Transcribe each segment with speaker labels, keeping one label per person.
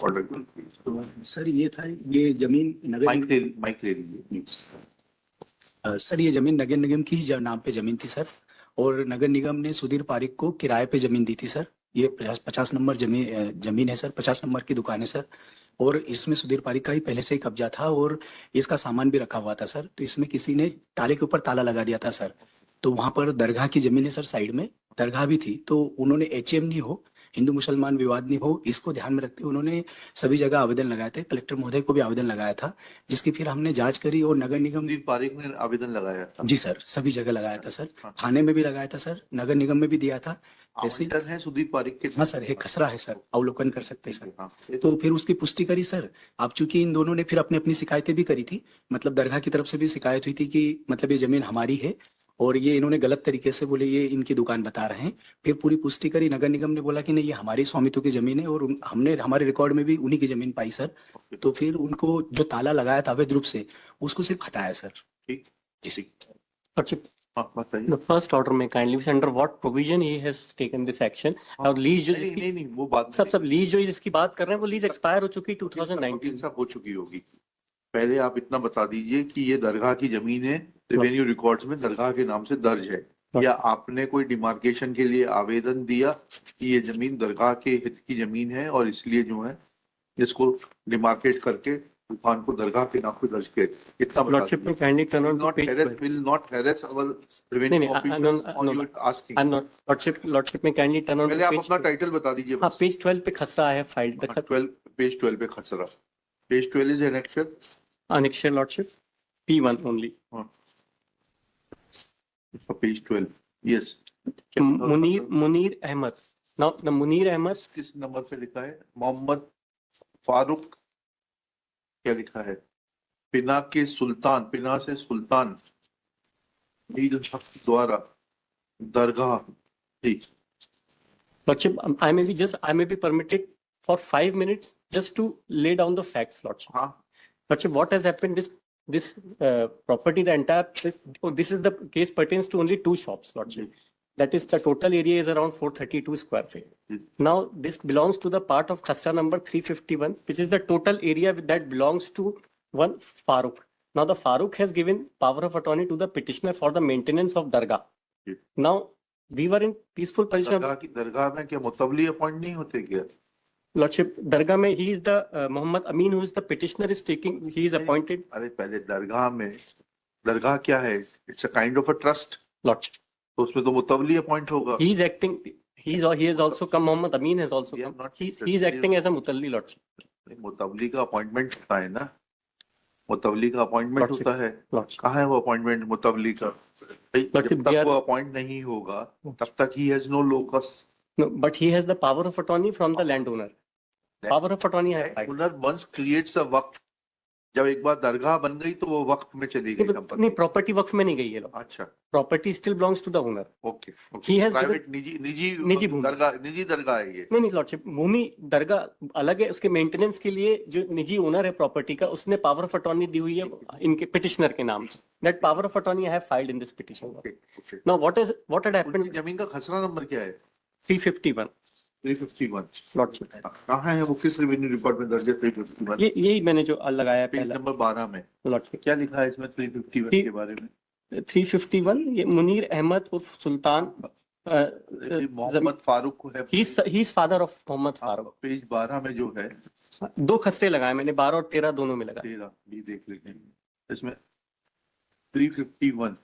Speaker 1: Order.
Speaker 2: तो sir ये था, ये जमीन नगर
Speaker 1: माइक ले लीजिए।
Speaker 2: सर ये जमीन नगर निगम की नाम पे जमीन थी सर, और नगर निगम ने सुधीर पारिक को किराए पे जमीन दी थी सर। ये 50 नंबर जमीन है सर, 50 नंबर की दुकान है सर। और इसमें सुधीर पारिक का ही पहले से ही कब्जा था, और इसका सामान भी रखा हुआ था सर। तो इसमें किसी ने ताले के ऊपर ताला लगा दिया था सर। तो वहां पर दरगाह की जमीन है सर, साइड में दरगाह भी थी। तो उन्होंने एचएम नहीं हो, हिंदू मुसलमान विवाद नहीं हो, इसको ध्यान में रखते हुए उन्होंने सभी जगह आवेदन लगाए थे। कलेक्टर महोदय को भी आवेदन लगाया था, जिसकी फिर हमने जांच करी और नगर निगम।
Speaker 1: सुधीर पारिक ने आवेदन लगाया था?
Speaker 2: जी सर, सभी जगह लगाया था सर।
Speaker 1: हाँ।
Speaker 2: थाने में भी लगाया था सर, नगर निगम में भी दिया था। ऐसे
Speaker 1: आवंटन है सुधीर पारिक के?
Speaker 2: हाँ सर, एक खसरा है सर, अवलोकन कर सकते हैं सर।
Speaker 1: हाँ।
Speaker 2: तो फिर उसकी पुष्टि करी सर। अब चूंकि इन दोनों ने फिर अपनी अपनी शिकायतें भी करी थी, मतलब दरगाह की तरफ से भी शिकायत हुई थी कि मतलब ये जमीन हमारी है, और ये इन्होंने गलत तरीके से बोले ये इनकी दुकान बता रहे हैं। फिर पूरी पुष्टि करी, नगर निगम ने बोला कि नहीं ये हमारी स्वामित्व की जमीन है, और हमने हमारे रिकॉर्ड में भी उन्हीं की जमीन पाई सर। तो फिर उनको जो ताला लगाया था अवैध रूप से, उसको सिर्फ हटाया सर।
Speaker 1: ठीक
Speaker 2: जी।
Speaker 3: अच्छा,
Speaker 1: बताइए।
Speaker 3: the first order में kindly say under what provision he has taken this action। और लीज जो जिसकी
Speaker 1: नहीं वो बात
Speaker 3: सब लीज जो जिसकी बात कर रहे हैं वो लीज एक्सपायर हो चुकी 2019
Speaker 1: सब हो चुकी होगी। पहले आप इतना बता दीजिए कि ये दरगाह की जमीन है, रेवेन्यू रिकॉर्ड्स में दरगाह के नाम से दर्ज है, या आपने कोई डिमार्केशन के लिए आवेदन दिया कि ये जमीन दरगाह के हित की जमीन है और इसलिए जो है इसको डिमार्केट करके दुकान को दरगाह के नाम पे दर्ज किया? इतना
Speaker 3: लॉर्डशिप में kindly turn on page
Speaker 1: will not harass our revenue officials on your asking।
Speaker 3: Lordship में काइंडली टर्न ऑन
Speaker 1: पहले आप अपना टाइटल बता दीजिए।
Speaker 3: हाँ, पेज 12 पे खसरा है फाइल।
Speaker 1: पेज 12 पे खसरा। Page 12 is
Speaker 3: annexure lordship P1 only।
Speaker 1: Page 12 yes.
Speaker 3: Munir Ahmad. Now the Munir Ahmad
Speaker 1: किस नंबर पे लिखा है? मोहम्मद फारूक क्या लिखा है? पिना के सुल्तान, पिना से सुल्तान द्वारा दरगाह। ठीक।
Speaker 3: Lordship, I may be permitted for 5 minutes just to lay down the facts, Lordship।
Speaker 1: हाँ।
Speaker 3: Lordship, what has happened? This property, the entire this is the case pertains to only 2 shops, Lordship। That is, the total area is around 432 square feet। Now, this belongs to the part of Khasra number 351, which is the total area that belongs to one Farooq। Now, the Farooq has given power of attorney to the petitioner for the maintenance of Dargah। Now, we were in peaceful position।
Speaker 1: दरगाह में क्या मुतवली appoint नहीं होते क्या?
Speaker 3: Lordship, Dargah में he is the Muhammad Amin, who is the petitioner, is taking, he is appointed।
Speaker 1: अरे पहले दरगाह में, दरगाह क्या है? It's a kind of a trust.
Speaker 3: Lordship,
Speaker 1: तो उसमें तो मुतवली अपॉइंट होगा।
Speaker 3: he is acting, he has also come, Muhammad Amin has also come, he is acting as a mutalli, Lordship।
Speaker 1: मुतवली का अपॉइंटमेंट होता है ना, मुतवली का अपॉइंटमेंट होता है। कहाँ है वो अपॉइंटमेंट मुतवली का? जब तक वो अपॉइंट नहीं होगा तब तक he has no locus.
Speaker 3: No, but he has the power of attorney from the landowner। Power of attorney है।
Speaker 1: Landowner once creates a वक्फ, जब एक बार दरगाह बन गई तो वो वक्फ में चली गई।
Speaker 3: नहीं, प्रॉपर्टी वक्फ में नहीं गई है।
Speaker 1: अच्छा,
Speaker 3: property still belongs to the owner.
Speaker 1: Okay.
Speaker 3: He has
Speaker 1: private निजी दरगाह है ये।
Speaker 3: नहीं लॉर्डशिप, भूमि दरगाह अलग है, उसके मेंटेनेंस के लिए जो निजी ओनर है प्रॉपर्टी का, उसने पावर ऑफ अटॉर्नी दी हुई है इनके पिटिशनर के नाम। That power of attorney I have filed in this petition. Now what had happened?
Speaker 1: जमीन का खसरा नंबर क्या है?
Speaker 3: 351।
Speaker 1: 351
Speaker 3: लॉर्डशिप
Speaker 1: कहाँ है वो? किस रेवेन्यू रिकॉर्ड में दर्ज है 351?
Speaker 3: यही मैंने जो लगाया
Speaker 1: पेज
Speaker 3: पहला।
Speaker 1: नंबर 12 में
Speaker 3: लॉर्डशिप
Speaker 1: क्या लिखा है इसमें 351 के बारे में?
Speaker 3: 351 ये मुनीर अहमद उर्फ सुल्तान
Speaker 1: मोहम्मद फारूक है।
Speaker 3: He is father of Mohammad Farooq.
Speaker 1: Page 12 में जो है
Speaker 3: 2 खसरे लगाए मैंने, 12 और 13 दोनों में लगाए।
Speaker 1: 13 भी देख लेते हैं इसमें। 351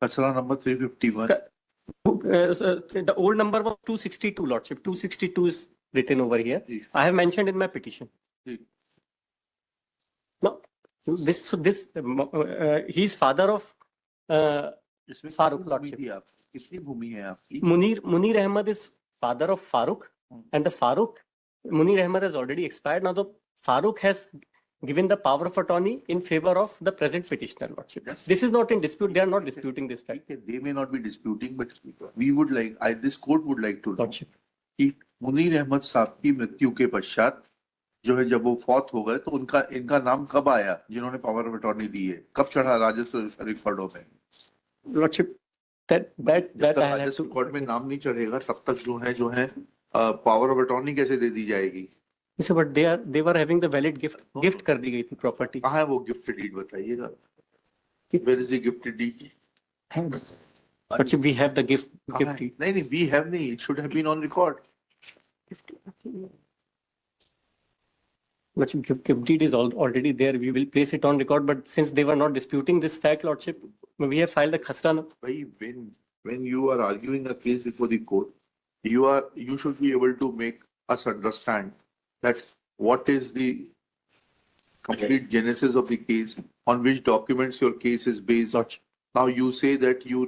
Speaker 1: खसरा number 351।
Speaker 3: The old number was 262, Lordship। 262 is written over here। I have mentioned in my petition। No, he is father of Farooq, Lordship।
Speaker 1: किसकी भूमि है आपकी?
Speaker 3: Munir Ahmad is father of Farooq, and the Farooq, Munir Ahmad has already expired. Now the Farooq has given the power of attorney in favor of the present petitioner, Lordship। This is not in dispute. They are not disputing this fact।
Speaker 1: They may not be disputing, but we would like, this court would like to know
Speaker 3: Lordship,
Speaker 1: कि मुनीर अहमद साहब की मृत्यु के पश्चात जो है, जब वो फौत हो गए तो इनका नाम कब आया? जिन्होंने पावर ऑफ अटॉर्नी दी है कब चढ़ा राजस्व रिकॉर्डों में?
Speaker 3: Lordship, that
Speaker 1: राजस्व रिकॉर्ड में नाम नहीं चढ़ेगा तब तक जो है पावर ऑफ अटॉर्नी कैसे दे दी जाएगी?
Speaker 3: So, but they were having the valid gift कर दी गई थी property.
Speaker 1: कहाँ है वो गिफ्ट डीड बताइएगा? Where is the gift deed?
Speaker 3: But we have the gift
Speaker 1: कहाँ है?
Speaker 3: deed.
Speaker 1: नहीं, we have नहीं. It should have been on record.
Speaker 3: But gift deed is already there. We will place it on record. But since they were not disputing this fact, Lordship, we have filed a khasra.
Speaker 1: Bhai, when you are arguing a case before the court, you should be able to make us understand that what is the complete genesis of the case, on which documents your case is based.
Speaker 3: Lordship.
Speaker 1: Now you say that you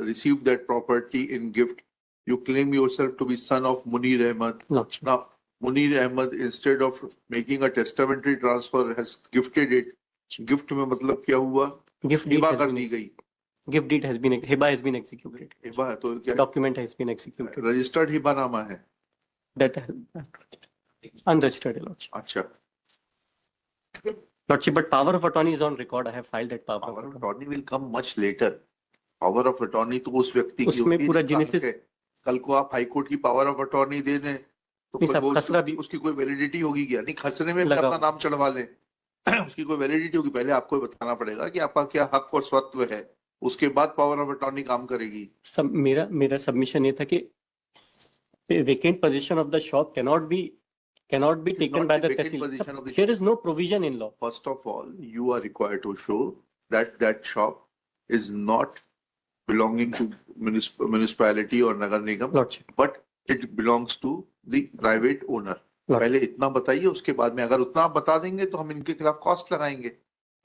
Speaker 1: received that property in gift. You claim yourself to be son of Munir Ahmed.
Speaker 3: Lordship.
Speaker 1: Now Munir Ahmed, instead of making a testamentary transfer, has gifted it. Gift में मतलब क्या हुआ?
Speaker 3: Gift deed
Speaker 1: Hiba
Speaker 3: has
Speaker 1: कर
Speaker 3: been
Speaker 1: दी गई.
Speaker 3: Gift deed has been hiba has been executed.
Speaker 1: Hiba है तो क्या?
Speaker 3: Document has been executed.
Speaker 1: Registered हिबानामा है.
Speaker 3: That unregistered, Lordship.
Speaker 1: अच्छा.
Speaker 3: Lordship, but power of attorney is on record. I have filed that power.
Speaker 1: Power of attorney will come much later. Power of attorney तो उस व्यक्ति की
Speaker 3: उसमें
Speaker 1: होती है
Speaker 3: पूरा
Speaker 1: जिसका हक
Speaker 3: genesis-
Speaker 1: है. कल को आप हाई कोर्ट की पावर ऑफ अटॉर्नी दे दें तो
Speaker 3: नहीं साहब,
Speaker 1: वो
Speaker 3: खसरा भी-
Speaker 1: उसकी कोई वैलिडिटी होगी क्या? नहीं, खसरे में भी
Speaker 3: लगा।
Speaker 1: अपना नाम चढ़वा लें. उसकी कोई वैलिडिटी होगी? पहले आपको बताना पड़ेगा कि आपका क्या हक और स्वत्व है. उसके बाद पावर ऑफ अटॉर्नी काम करेगी.
Speaker 3: मेरा सबमिशन ये था कि vacant possession of the shop cannot be taken
Speaker 1: not
Speaker 3: by
Speaker 1: the
Speaker 3: the
Speaker 1: vacant
Speaker 3: tehsil.
Speaker 1: possession of the
Speaker 3: There is no provision in law.
Speaker 1: First of all, you are required to show that that shop is not belonging to municipality or Nagar Nigam,
Speaker 3: Lordship.
Speaker 1: but it belongs to the private owner.
Speaker 3: Lordship.
Speaker 1: पहले इतना बताइए, उसके बाद में अगर उतना आप बता देंगे तो हम इनके खिलाफ कॉस्ट लगाएंगे.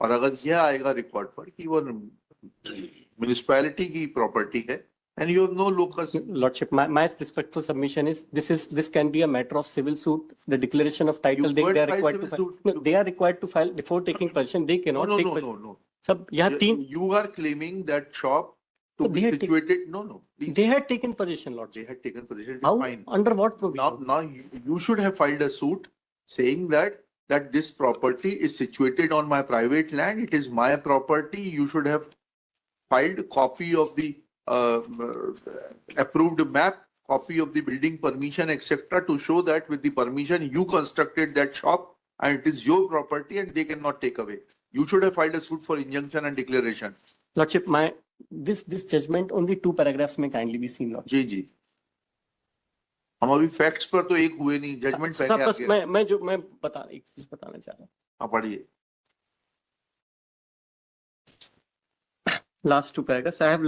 Speaker 1: और अगर यह आएगा रिकॉर्ड पर कि वो म्युनिसिपैलिटी की प्रॉपर्टी है and you have no locus.
Speaker 3: Lordship, my respectful submission is this can be a matter of civil suit. The declaration of title
Speaker 1: You
Speaker 3: they
Speaker 1: can't
Speaker 3: are
Speaker 1: file
Speaker 3: required to
Speaker 1: civil
Speaker 3: file.
Speaker 1: suit.
Speaker 3: No, they are required to file before taking possession. They cannot take possession.
Speaker 1: No.
Speaker 3: सब यहाँ तीन
Speaker 1: You are claiming that shop to
Speaker 3: So
Speaker 1: be
Speaker 3: they had
Speaker 1: situated. No. Please.
Speaker 3: they had taken possession,
Speaker 1: They
Speaker 3: Lordship.
Speaker 1: had taken possession.
Speaker 3: How
Speaker 1: Fine.
Speaker 3: under what provision?
Speaker 1: Now you should have filed a suit saying that this property is situated on my private land. It is my property. You should have filed a copy of the approved map, copy of the building permission, etc., to show that with the permission you constructed that shop and it is your property and they cannot take away. You should have filed a suit for injunction and declaration.
Speaker 3: Lordship, this judgment only 2 paragraphs may kindly be seen, Lordship.
Speaker 1: जी. हम अभी facts पर तो एक हुए नहीं, judgement पहले आ
Speaker 3: बस
Speaker 1: गया.
Speaker 3: मैं एक चीज बताना चाह रहा हूँ.
Speaker 1: हाँ, पढ़िए.
Speaker 3: Last 2 paragraphs. I have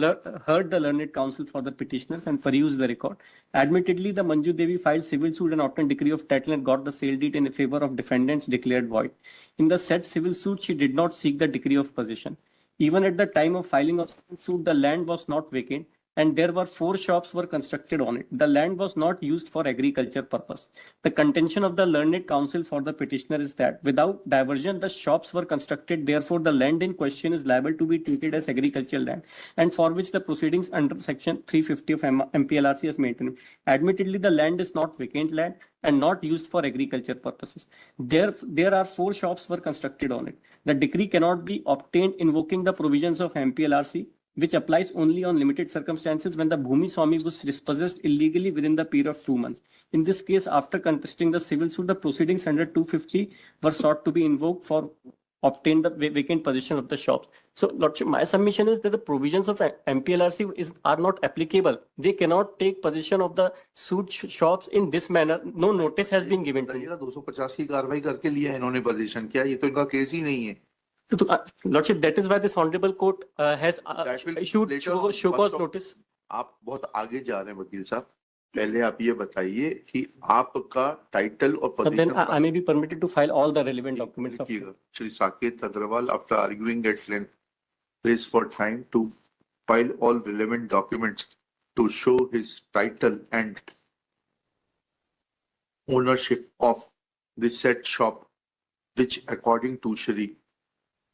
Speaker 3: heard the learned counsel for the petitioners and perused the record. Admittedly, the Manju Devi filed civil suit and obtained decree of title and got the sale deed in favor of defendants declared void. In the said civil suit, she did not seek the decree of possession. Even at the time of filing of civil suit, the land was not vacant and there were 4 shops were constructed on it. The land was not used for agriculture purpose. The contention of the learned counsel for the petitioner is that without diversion, the shops were constructed. Therefore, the land in question is liable to be treated as agricultural land and for which the proceedings under section 350 of MPLRC is maintained. Admittedly, the land is not vacant land and not used for agriculture purposes. There are 4 shops were constructed on it. The decree cannot be obtained invoking the provisions of MPLRC, which applies only on limited circumstances when the Bhumi Swami was dispossessed illegally within the period of 2 months. In this case, after contesting the civil suit, the proceedings under 250 were sought to be invoked for obtain the vacant possession of the shops. So, Lordship, my submission is that the provisions of MPLRC are not applicable. They cannot take possession of the suit shops in this manner. No notice has been given to me.
Speaker 1: 250 की कार्रवाई करके लिया इन्होंने position किया, ये तो इनका case ही नहीं है.
Speaker 3: Lordship, that is why this honorable court has
Speaker 1: That will
Speaker 3: issued
Speaker 1: later on,
Speaker 3: show cause
Speaker 1: first of-
Speaker 3: notice.
Speaker 1: आप बहुत आगे जा रहे हैं वकील साहब. पहले आप ये बताइए कि आपका टाइटल और
Speaker 3: But then
Speaker 1: position
Speaker 3: I may be permitted to file all the relevant documents of
Speaker 1: लिखिएगा. Shri Saket Agarwal, after arguing at length, prays for time to file all relevant documents to show his title and ownership of the said shop, which according to Shri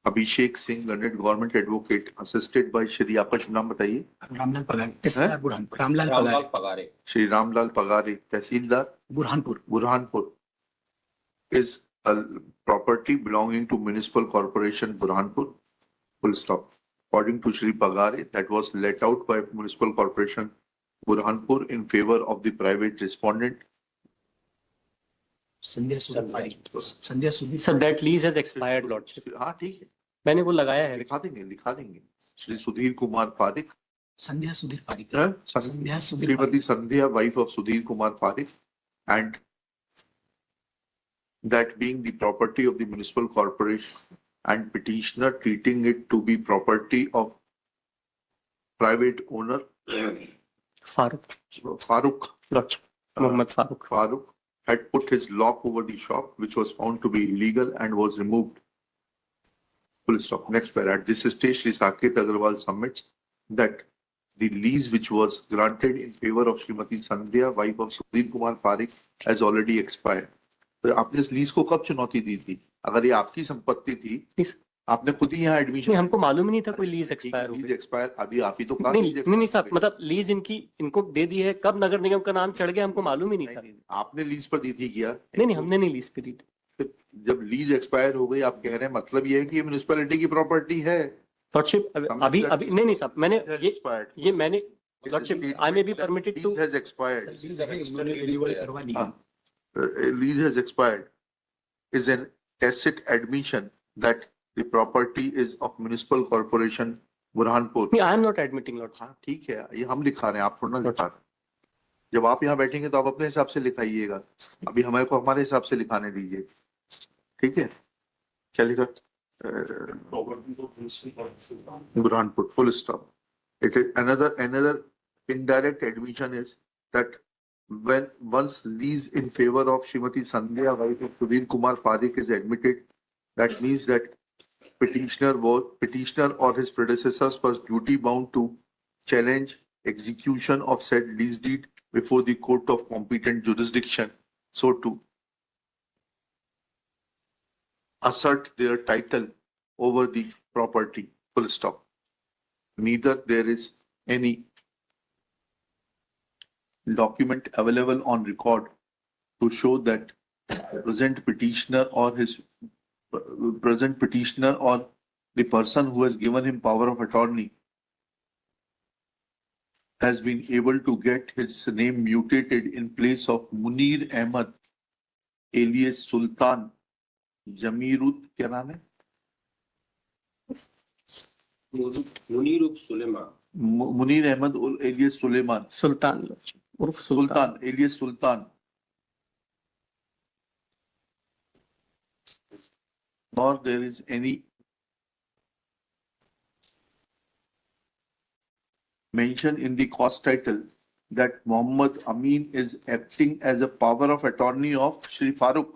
Speaker 1: Abhishek Singh, learned government advocate, assisted by Shri आपका नाम बताइए.
Speaker 2: रामलाल पगारे, तहसीलदार Burhanpur. Ramlal Pagare,
Speaker 1: Shri Ramlal Pagare, Tehsildar
Speaker 2: Burhanpur.
Speaker 1: Burhanpur, is a property belonging to Municipal Corporation Burhanpur. Full stop. According to Shri Pagare, that was let out by Municipal Corporation Burhanpur in favor of the private respondent.
Speaker 2: Sandhya Sudhir Pareek, Sandhya Sudhir
Speaker 3: Sir, that lease has expired, Lordship.
Speaker 1: हाँ ठीक है,
Speaker 3: मैंने वो लगाया है.
Speaker 1: लिखा देंगे श्री सुधीर कुमार पारिक,
Speaker 2: संध्या सुधीर पारिक,
Speaker 1: हाँ?
Speaker 2: Sandhya Sudhir
Speaker 1: Shrimati
Speaker 2: Pareek,
Speaker 1: Sandhya, wife of Sudhir Kumar Pareek, and that being the property of the municipal corporation and petitioner treating it to be property of private owner
Speaker 3: Farooq, Lordship. Mohammed Farooq.
Speaker 1: Farooq had put his lock over the shop, which was found to be illegal and was removed. Full stop. Next para. At this stage, Shri Saket Agarwal submits that the lease which was granted in favor of Srimati Sandhya, wife of Sudhir Kumar Parik, has already expired. तो आपने इस lease को कब चुनौती दी थी? अगर ये आपकी संपत्ति थी,
Speaker 3: Please.
Speaker 1: आपने खुद ही यहाँ एडमिशन,
Speaker 3: नहीं, हमको मालूम ही नहीं था कोई लीज एक्सपायर हो
Speaker 1: लीज
Speaker 3: गई.
Speaker 1: एक्सपायर, अभी आप ही तो कहा
Speaker 3: नहीं नहीं साहब, मतलब लीज इनको दे दी है, कब नगर निगम का नाम चढ़ गया हमको मालूम ही नहीं था.
Speaker 1: आपने लीज पर दी थी क्या?
Speaker 3: नहीं, हमने नहीं लीज पे दी थी.
Speaker 1: तो जब लीज एक्सपायर हो गई, आप कह रहे हैं मतलब ये है कि ये म्युनिसिपैलिटी की प्रॉपर्टी है.
Speaker 3: लॉर्डशिप, अभी नहीं साहब, मैंने ये मैंने lordship, I may be permitted to.
Speaker 1: Lease has expired.
Speaker 2: Lease अभी उन्होंने रिन्यूअल करवा ली है.
Speaker 1: Lease has expired is an tacit admission that the property is of municipal corporation Burhanpur.
Speaker 3: नहीं, I am not admitting lordship.
Speaker 1: हाँ ठीक है, ये हम लिखा रहे हैं, आप थोड़ा ना लिखा रहे हैं. जब आप यहाँ बैठेंगे तो आप अपने हिसाब से लिखाइएगा, अभी हमारे को हमारे हिसाब से लिखाने दीजिए. ठीक है, क्या लिखा? Burhanpur, full stop. It is another indirect admission is that when once lease in favor of Srimati Sandhya, wife of Sudhir Kumar Parik, is admitted, that means that petitioner or his predecessors was duty bound to challenge execution of said lease deed before the court of competent jurisdiction, so to assert their title over the property. Full stop. Neither there is any document available on record to show that present petitioner or the person who has given him power of attorney has been able to get his name mutated in place of Munir Ahmad alias Sultan Jamirut, क्या नाम है?
Speaker 4: Munir Suleiman.
Speaker 1: Munir Ahmad alias Suleiman.
Speaker 3: Sultan lordship, उर्फ Sultan.
Speaker 1: Sultan alias Sultan. Nor there is any mention in the cost title that Muhammad Amin is acting as a power of attorney of Shri Farooq.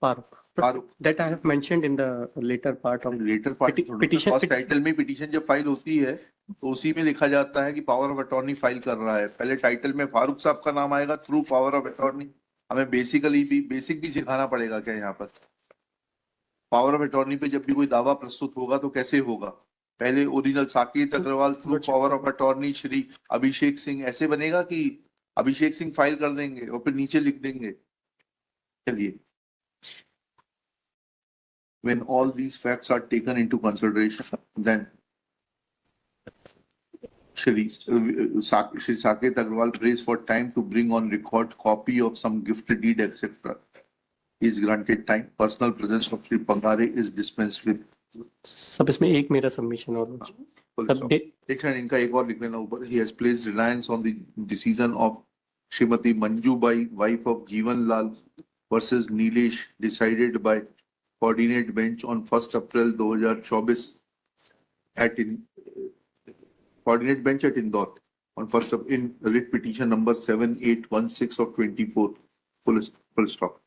Speaker 3: Farooq. That I have mentioned in the later part of
Speaker 1: Later part
Speaker 3: petition.
Speaker 1: cost title में petition जब file होती है तो उसी में लिखा जाता है कि पावर ऑफ अटॉर्नी फाइल कर रहा है. पहले टाइटल में फारूक साहब का नाम आएगा थ्रू पावर ऑफ अटॉर्नी. हमें बेसिक भी सिखाना पड़ेगा क्या यहाँ पर? पावर ऑफ अटॉर्नी पे जब भी कोई दावा प्रस्तुत होगा तो कैसे होगा? पहले original Saket Agarwal through power of attorney Shri Abhishek Singh, ऐसे बनेगा कि अभिषेक सिंह फाइल कर देंगे और फिर नीचे लिख देंगे. चलिए, when all these facts are taken into consideration, then Shri Saket Agarwal prays for time to bring on record copy of some gift deed, etc. Is granted time. Personal presence of Shri Pangare is dispensed with.
Speaker 3: सब इसमें एक मेरा submission और सब
Speaker 1: एक second, इनका एक और लिख लेना ऊपर. He has placed reliance on the decision of Srimati Manju Bai, wife of Jeevan Lal versus Nilesh, decided by coordinate bench on 1st April 2024 at coordinate bench at Indore on 1st of in writ petition number 7816 of 24. Full stop.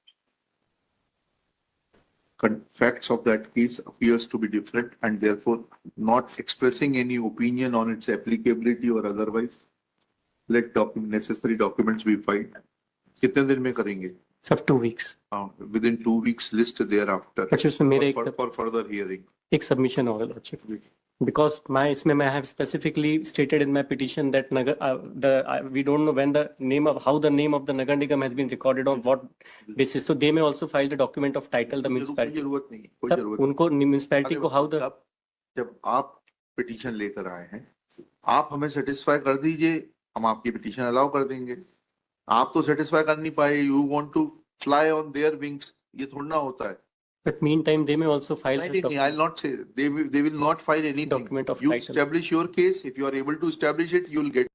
Speaker 1: Facts of that case appears to be different and therefore not expressing any opinion on its applicability or otherwise. Let necessary documents be filed. कितने दिन में करेंगे?
Speaker 3: सब 2 weeks.
Speaker 1: Within 2 weeks list thereafter
Speaker 3: अच्छा, उसमें मेरे
Speaker 1: for further hearing.
Speaker 3: एक submission होगा lordship. Because I have specifically stated in my petition that we don't know when how the name of the Nagar Nigam has been recorded on what basis. So they may also file the document of title the municipality.
Speaker 1: जरूरत नहीं, कोई
Speaker 3: तब
Speaker 1: जरूरत नहीं.
Speaker 3: उनको municipality को how the
Speaker 1: जब आप पिटीशन लेकर आए हैं, आप हमें सेटिस्फाई कर दीजिए, हम आपकी पिटीशन अलाउ कर देंगे. आप तो सेटिस्फाई कर नहीं पाए. You want to fly on their wings. ये थोड़ा ना होता है.
Speaker 3: But meantime, they may also file the
Speaker 1: नहीं, I'll not say they will not file anything.
Speaker 3: document of
Speaker 1: You
Speaker 3: title.
Speaker 1: establish your case. If you are able to establish it, you will get